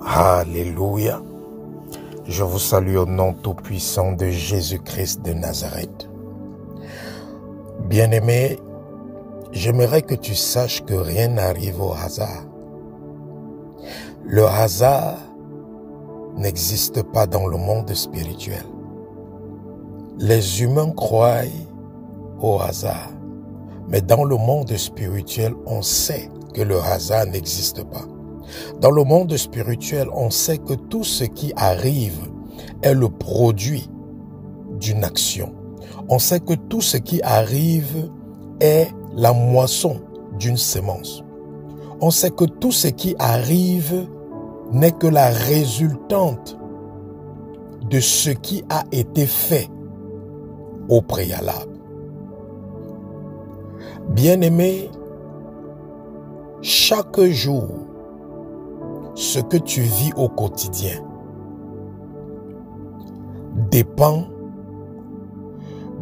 Alléluia. Je vous salue au nom tout-puissant de Jésus-Christ de Nazareth. Bien-aimé, j'aimerais que tu saches que rien n'arrive au hasard. Le hasard n'existe pas dans le monde spirituel. Les humains croient au hasard, mais dans le monde spirituel, on sait que le hasard n'existe pas. Dans le monde spirituel, on sait que tout ce qui arrive est le produit d'une action. On sait que tout ce qui arrive est la moisson d'une semence. On sait que tout ce qui arrive n'est que la résultante de ce qui a été fait au préalable. Bien-aimé, chaque jour, ce que tu vis au quotidien dépend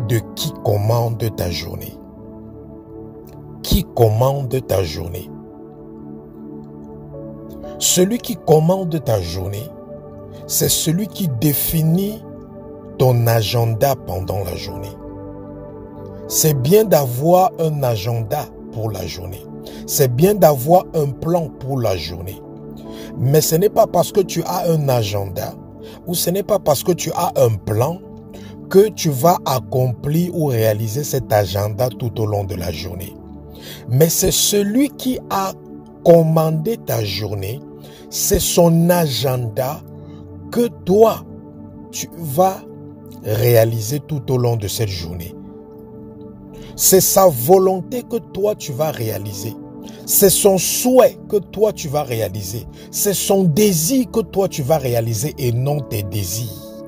de qui commande ta journée. Qui commande ta journée? Celui qui commande ta journée, c'est celui qui définit ton agenda pendant la journée. C'est bien d'avoir un agenda pour la journée. C'est bien d'avoir un plan pour la journée. Mais ce n'est pas parce que tu as un agenda ou ce n'est pas parce que tu as un plan que tu vas accomplir ou réaliser cet agenda tout au long de la journée. Mais c'est celui qui a commandé ta journée, c'est son agenda que toi, tu vas réaliser tout au long de cette journée. C'est sa volonté que toi, tu vas réaliser. C'est son souhait que toi, tu vas réaliser. C'est son désir que toi, tu vas réaliser et non tes désirs.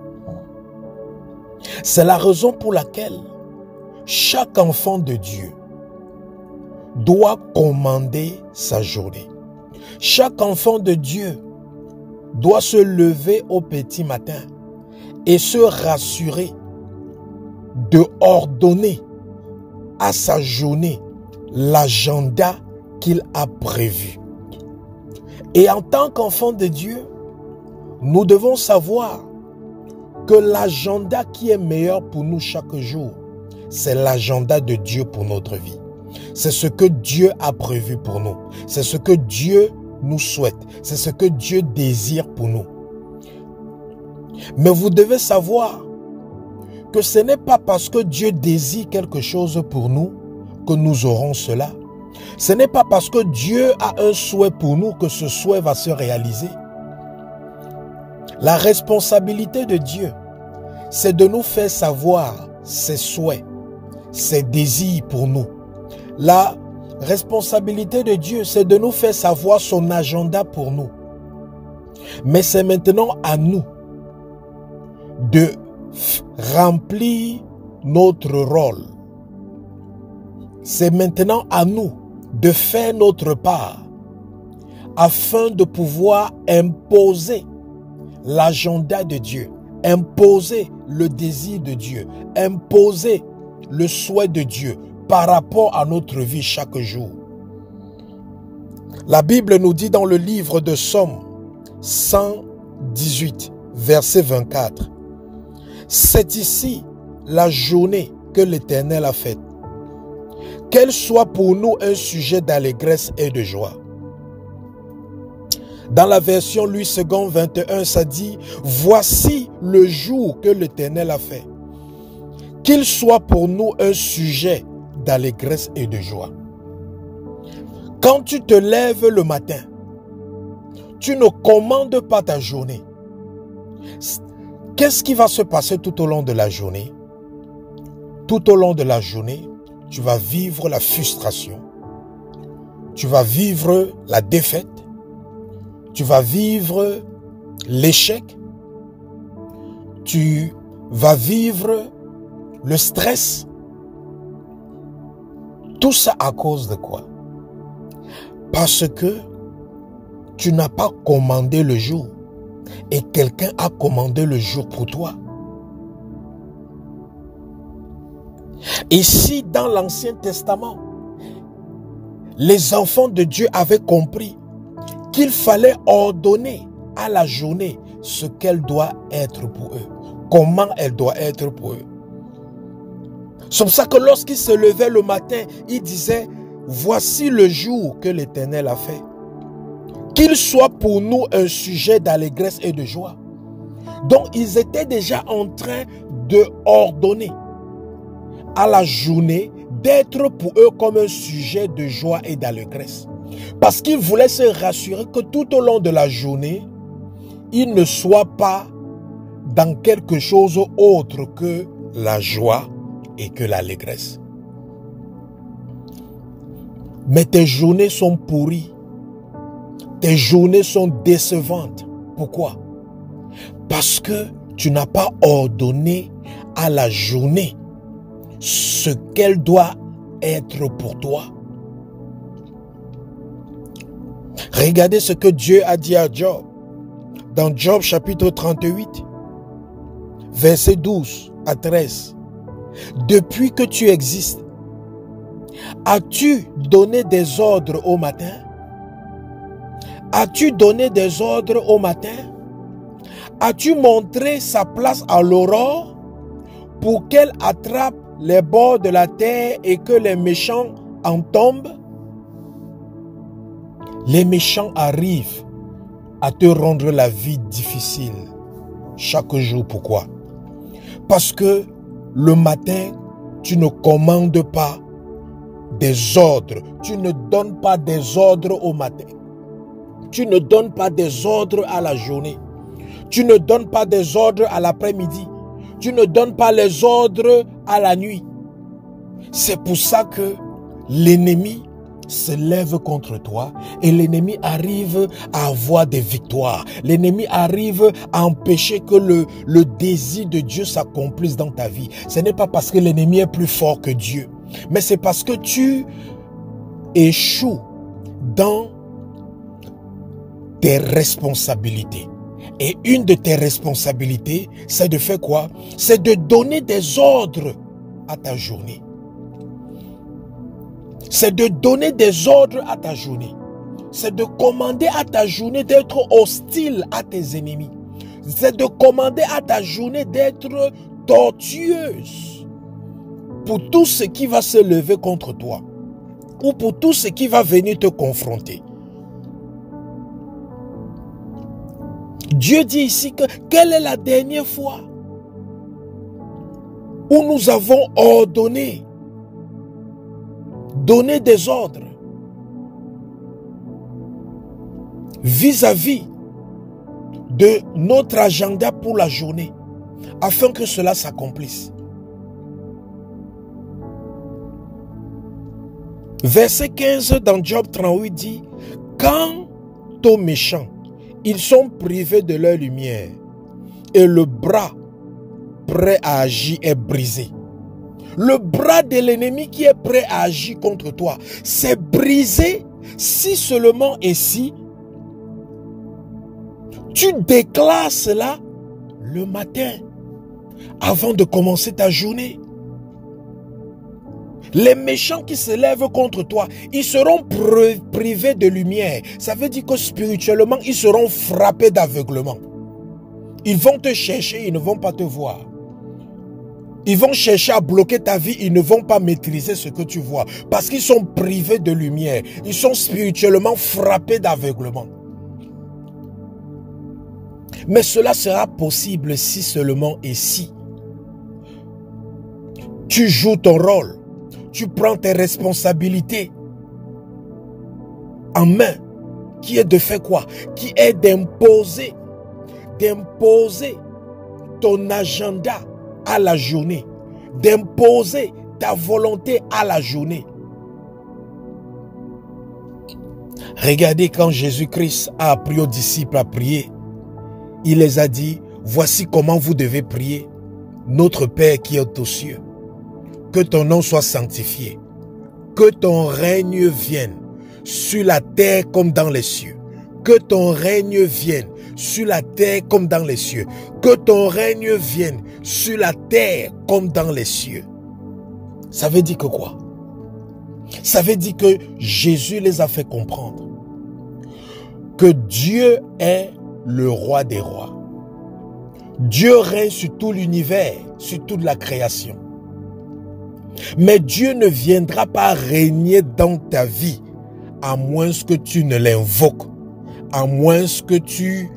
C'est la raison pour laquelle chaque enfant de Dieu doit commander sa journée. Chaque enfant de Dieu doit se lever au petit matin et se rassurer de ordonner à sa journée l'agenda qu'il a prévu. Et en tant qu'enfant de Dieu, nous devons savoir que l'agenda qui est meilleur pour nous chaque jour, c'est l'agenda de Dieu pour notre vie. C'est ce que Dieu a prévu pour nous. C'est ce que Dieu nous souhaite. C'est ce que Dieu désire pour nous. Mais vous devez savoir que ce n'est pas parce que Dieu désire quelque chose pour nous que nous aurons cela. Ce n'est pas parce que Dieu a un souhait pour nous que ce souhait va se réaliser. La responsabilité de Dieu, c'est de nous faire savoir ses souhaits, ses désirs pour nous. La responsabilité de Dieu, c'est de nous faire savoir son agenda pour nous. Mais c'est maintenant à nous de remplir notre rôle. C'est maintenant à nous de faire notre part afin de pouvoir imposer l'agenda de Dieu, imposer le désir de Dieu, imposer le souhait de Dieu par rapport à notre vie chaque jour. La Bible nous dit dans le livre de Psaume 118, verset 24, « C'est ici la journée que l'Éternel a faite. Qu'elle soit pour nous un sujet d'allégresse et de joie. » Dans la version Louis II 21, ça dit « Voici le jour que l'Éternel a fait. Qu'il soit pour nous un sujet d'allégresse et de joie. » Quand tu te lèves le matin, tu ne commandes pas ta journée. Qu'est-ce qui va se passer tout au long de la journée? Tout au long de la journée, tu vas vivre la frustration. Tu vas vivre la défaite. Tu vas vivre l'échec. Tu vas vivre le stress. Tout ça à cause de quoi? Parce que tu n'as pas commandé le jour et quelqu'un a commandé le jour pour toi. Et si dans l'Ancien Testament, les enfants de Dieu avaient compris qu'il fallait ordonner à la journée ce qu'elle doit être pour eux, comment elle doit être pour eux. C'est pour ça que lorsqu'il se levait le matin, il disait, voici le jour que l'Éternel a fait. Qu'il soit pour nous un sujet d'allégresse et de joie. Donc, ils étaient déjà en train de ordonner à la journée d'être pour eux comme un sujet de joie et d'allégresse. Parce qu'ils voulaient se rassurer que tout au long de la journée, ils ne soient pas dans quelque chose autre que la joie et que l'allégresse. Mais tes journées sont pourries. Tes journées sont décevantes. Pourquoi? Parce que tu n'as pas ordonné à la journée ce qu'elle doit être pour toi. Regardez ce que Dieu a dit à Job. Dans Job chapitre 38, versets 12 à 13. Depuis que tu existes, as-tu donné des ordres au matin? As-tu donné des ordres au matin? As-tu montré sa place à l'aurore pour qu'elle attrape les bords de la terre et que les méchants en tombent? Les méchants arrivent à te rendre la vie difficile chaque jour. Pourquoi? Parce que le matin, tu ne commandes pas des ordres. Tu ne donnes pas des ordres au matin. Tu ne donnes pas des ordres à la journée. Tu ne donnes pas des ordres à l'après-midi. Tu ne donnes pas les ordres à la nuit. C'est pour ça que l'ennemi se lève contre toi et l'ennemi arrive à avoir des victoires. L'ennemi arrive à empêcher que le désir de Dieu s'accomplisse dans ta vie. Ce n'est pas parce que l'ennemi est plus fort que Dieu, mais c'est parce que tu échoues dans tes responsabilités. Et une de tes responsabilités, c'est de faire quoi? C'est de donner des ordres à ta journée. C'est de donner des ordres à ta journée. C'est de commander à ta journée d'être hostile à tes ennemis. C'est de commander à ta journée d'être tortueuse pour tout ce qui va se lever contre toi ou pour tout ce qui va venir te confronter. Dieu dit ici que quelle est la dernière fois où nous avons ordonné, donné des ordres vis-à-vis de notre agenda pour la journée afin que cela s'accomplisse. Verset 15 dans Job 38 dit, quant aux méchants, ils sont privés de leur lumière et le bras prêt à agir est brisé. Le bras de l'ennemi qui est prêt à agir contre toi, c'est brisé si seulement et si tu déclares cela le matin avant de commencer ta journée. Les méchants qui se lèvent contre toi, ils seront privés de lumière. Ça veut dire que spirituellement, ils seront frappés d'aveuglement. Ils vont te chercher, ils ne vont pas te voir. Ils vont chercher à bloquer ta vie, ils ne vont pas maîtriser ce que tu vois. Parce qu'ils sont privés de lumière. Ils sont spirituellement frappés d'aveuglement. Mais cela sera possible si seulement et si tu joues ton rôle. Tu prends tes responsabilités en main, qui est de faire quoi? Qui est d'imposer ton agenda à la journée, d'imposer ta volonté à la journée. Regardez quand Jésus-Christ a appris aux disciples à prier, il les a dit, voici comment vous devez prier. Notre Père qui est aux cieux, que ton nom soit sanctifié, que ton règne vienne sur la terre comme dans les cieux. Que ton règne vienne sur la terre comme dans les cieux. Que ton règne vienne sur la terre comme dans les cieux. Ça veut dire que quoi? Ça veut dire que Jésus les a fait comprendre que Dieu est le roi des rois. Dieu règne sur tout l'univers, sur toute la création. Mais Dieu ne viendra pas régner dans ta vie à moins que tu ne l'invoques, à moins que tu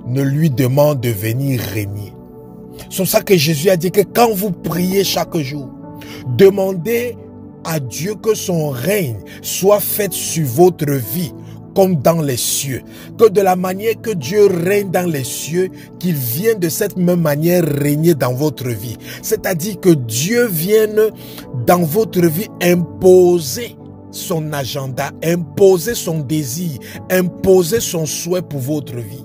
ne lui demandes de venir régner. C'est pour ça que Jésus a dit que quand vous priez chaque jour, demandez à Dieu que son règne soit fait sur votre vie comme dans les cieux. Que de la manière que Dieu règne dans les cieux, qu'il vienne de cette même manière régner dans votre vie. C'est-à-dire que Dieu vienne dans votre vie imposer son agenda, imposer son désir, imposer son souhait pour votre vie.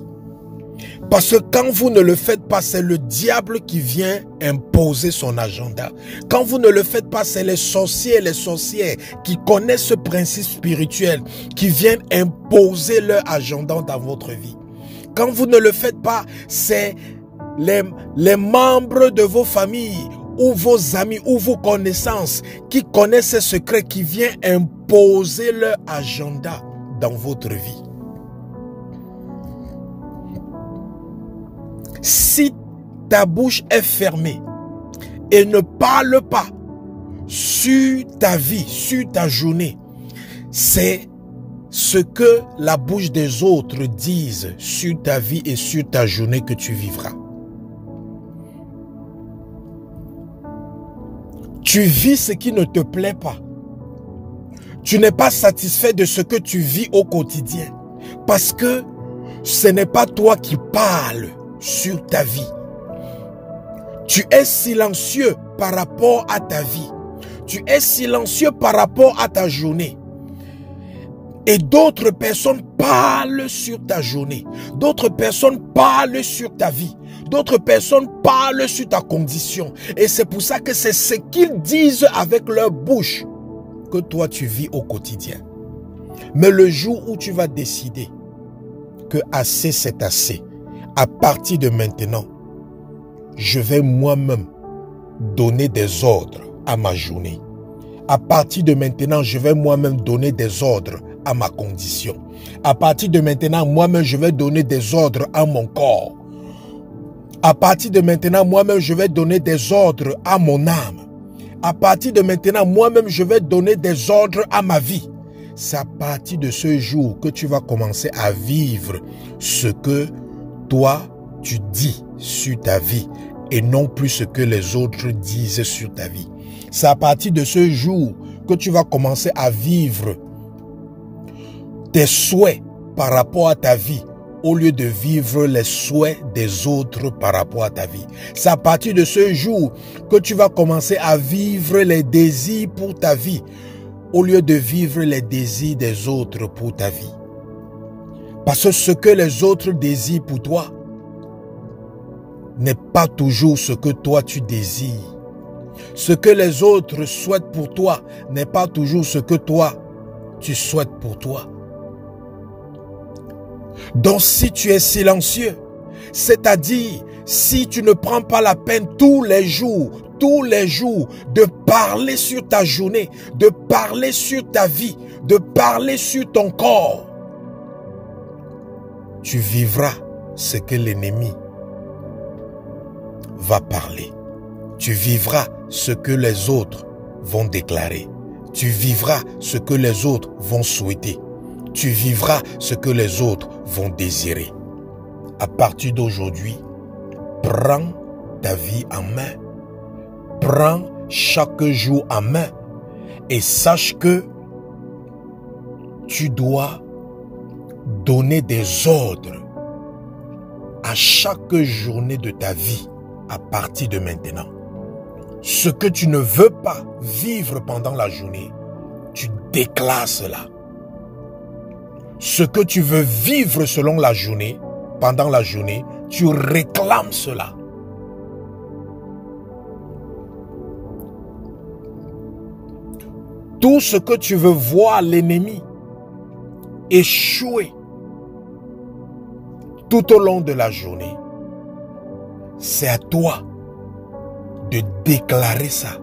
Parce que quand vous ne le faites pas, c'est le diable qui vient imposer son agenda. Quand vous ne le faites pas, c'est les sorciers et les sorcières qui connaissent ce principe spirituel, qui viennent imposer leur agenda dans votre vie. Quand vous ne le faites pas, c'est les membres de vos familles ou vos amis ou vos connaissances qui connaissent ces secrets, qui viennent imposer leur agenda dans votre vie. Si ta bouche est fermée et ne parle pas sur ta vie, sur ta journée, c'est ce que la bouche des autres disent sur ta vie et sur ta journée que tu vivras. Tu vis ce qui ne te plaît pas. Tu n'es pas satisfait de ce que tu vis au quotidien parce que ce n'est pas toi qui parles sur ta vie. Tu es silencieux par rapport à ta vie. Tu es silencieux par rapport à ta journée. Et d'autres personnes parlent sur ta journée. D'autres personnes parlent sur ta vie. D'autres personnes parlent sur ta condition. Et c'est pour ça que c'est ce qu'ils disent avec leur bouche que toi tu vis au quotidien. Mais le jour où tu vas décider que assez c'est assez, à partir de maintenant, je vais moi-même donner des ordres à ma journée. À partir de maintenant, je vais moi-même donner des ordres à ma condition. À partir de maintenant, moi-même, je vais donner des ordres à mon corps. À partir de maintenant, moi-même, je vais donner des ordres à mon âme. À partir de maintenant, moi-même, je vais donner des ordres à ma vie. C'est à partir de ce jour que tu vas commencer à vivre ce que toi, tu dis sur ta vie et non plus ce que les autres disent sur ta vie. C'est à partir de ce jour que tu vas commencer à vivre tes souhaits par rapport à ta vie au lieu de vivre les souhaits des autres par rapport à ta vie. C'est à partir de ce jour que tu vas commencer à vivre les désirs pour ta vie au lieu de vivre les désirs des autres pour ta vie. Parce que ce que les autres désirent pour toi n'est pas toujours ce que toi tu désires. Ce que les autres souhaitent pour toi n'est pas toujours ce que toi tu souhaites pour toi. Donc si tu es silencieux, c'est-à-dire si tu ne prends pas la peine tous les jours de parler sur ta journée, de parler sur ta vie, de parler sur ton corps, tu vivras ce que l'ennemi va parler. Tu vivras ce que les autres vont déclarer. Tu vivras ce que les autres vont souhaiter. Tu vivras ce que les autres vont désirer. À partir d'aujourd'hui, prends ta vie en main. Prends chaque jour en main et sache que tu dois donner des ordres à chaque journée de ta vie à partir de maintenant. Ce que tu ne veux pas vivre pendant la journée, tu déclares cela. Ce que tu veux vivre selon la journée, pendant la journée, tu réclames cela. Tout ce que tu veux voir l'ennemi échouer tout au long de la journée, c'est à toi de déclarer ça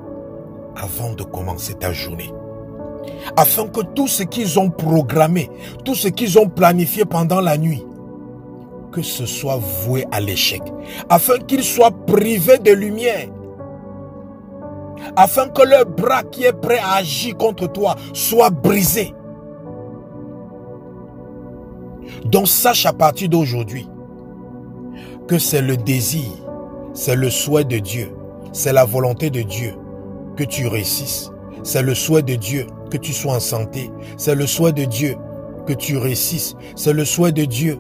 avant de commencer ta journée. afin que tout ce qu'ils ont programmé, tout ce qu'ils ont planifié pendant la nuit, que ce soit voué à l'échec, afin qu'ils soient privés de lumière, afin que le bras qui est prêt à agir contre toi soit brisé. Donc sache à partir d'aujourd'hui que c'est le désir, c'est le souhait de Dieu, c'est la volonté de Dieu que tu réussisses. C'est le souhait de Dieu que tu sois en santé. C'est le souhait de Dieu que tu réussisses. C'est le souhait de Dieu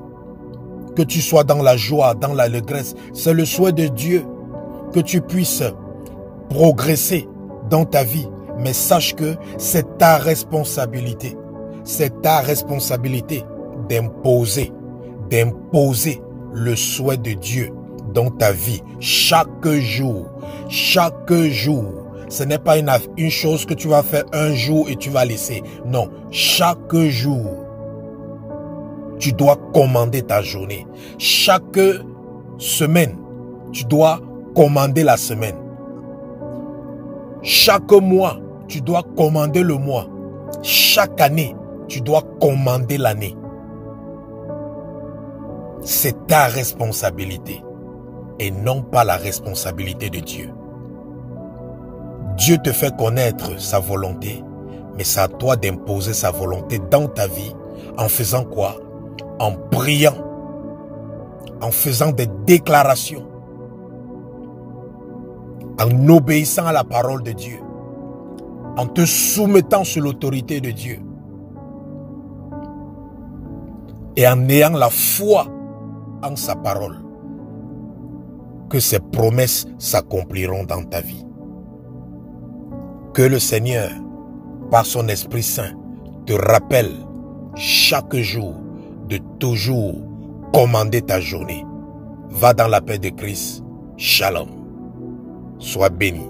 que tu sois dans la joie, dans la allégresse. C'est le souhait de Dieu que tu puisses progresser dans ta vie. Mais sache que c'est ta responsabilité. C'est ta responsabilité d'imposer le souhait de Dieu dans ta vie chaque jour. Chaque jour. Ce n'est pas une chose que tu vas faire un jour et tu vas laisser. Non, chaque jour, tu dois commander ta journée. Chaque semaine, tu dois commander la semaine. Chaque mois, tu dois commander le mois. Chaque année, tu dois commander l'année. C'est ta responsabilité et non pas la responsabilité de Dieu. Dieu te fait connaître sa volonté, mais c'est à toi d'imposer sa volonté dans ta vie en faisant quoi? En priant, en faisant des déclarations, en obéissant à la parole de Dieu, en te soumettant sous l'autorité de Dieu et en ayant la foi en sa parole, que ses promesses s'accompliront dans ta vie. Que le Seigneur, par son Esprit Saint, te rappelle chaque jour de toujours commander ta journée. Va dans la paix de Christ. Shalom. Sois béni.